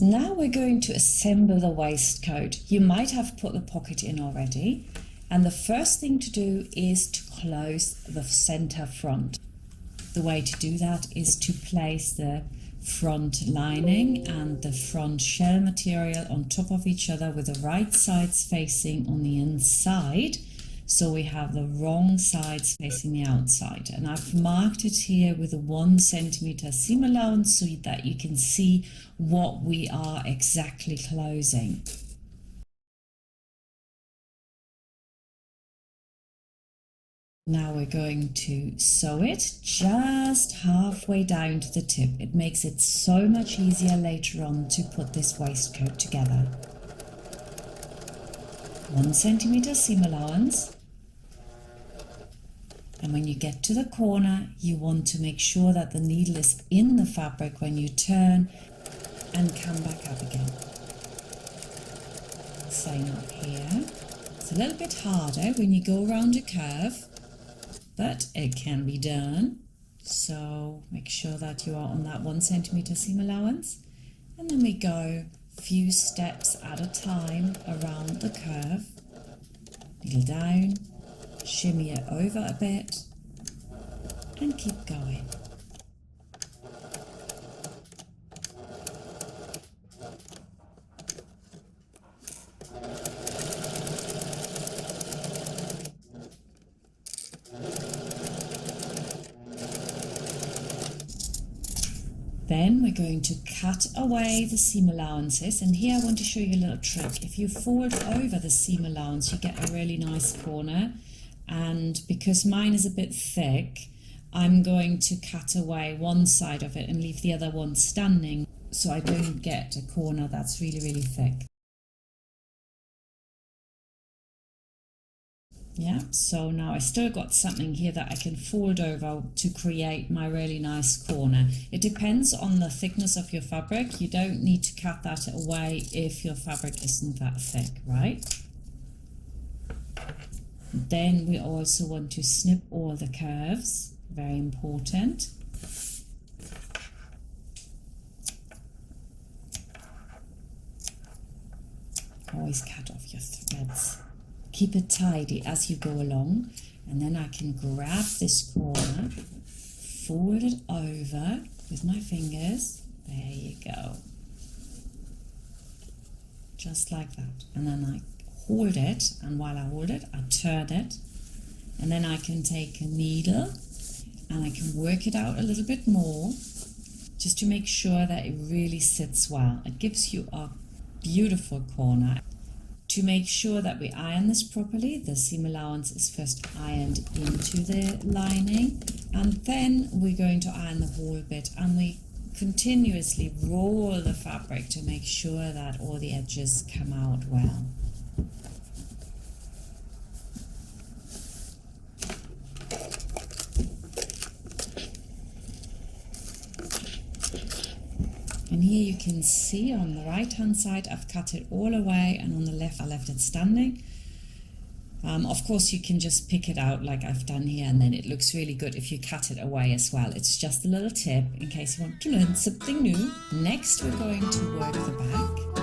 Now we're going to assemble the waistcoat. You might have put the pocket in already, and the first thing to do is to close the center front. The way to do that is to place the front lining and the front shell material on top of each other with the right sides facing on the inside, so we have the wrong sides facing the outside. And I've marked it here with a 1 centimeter seam allowance so that you can see what we are exactly closing. Now we're going to sew it just halfway down to the tip. It makes it so much easier later on to put this waistcoat together. 1 centimeter seam allowance. And when you get to the corner, you want to make sure that the needle is in the fabric when you turn and come back up again. Same up here. It's a little bit harder when you go around a curve, but it can be done. So make sure that you are on that 1 centimeter seam allowance. And then we go a few steps at a time around the curve. Needle down, shimmy it over a bit, and keep going. Then we're going to cut away the seam allowances, and here I want to show you a little trick. If you fold over the seam allowance, you get a really nice corner, and because mine is a bit thick, I'm going to cut away one side of it and leave the other one standing so I don't get a corner that's really thick. Yeah, so now I still got something here that I can fold over to create my really nice corner. It depends on the thickness of your fabric. You don't need to cut that away if your fabric isn't that thick, right? Then we also want to snip all the curves, very important. Always cut off your threads. Keep it tidy as you go along, and then I can grab this corner, fold it over with my fingers. There you go. Just like that. And then I hold it, and while I hold it, I turn it, and then I can take a needle and I can work it out a little bit more just to make sure that it really sits well. It gives you a beautiful corner. To make sure that we iron this properly, the seam allowance is first ironed into the lining, and then we're going to iron the whole bit, and we continuously roll the fabric to make sure that all the edges come out well. And here you can see on the right hand side I've cut it all away, and on the left I left it standing. Of course you can just pick it out like I've done here, and then it looks really good if you cut it away as well. It's just a little tip in case you want to learn something new. Next we're going to work the back.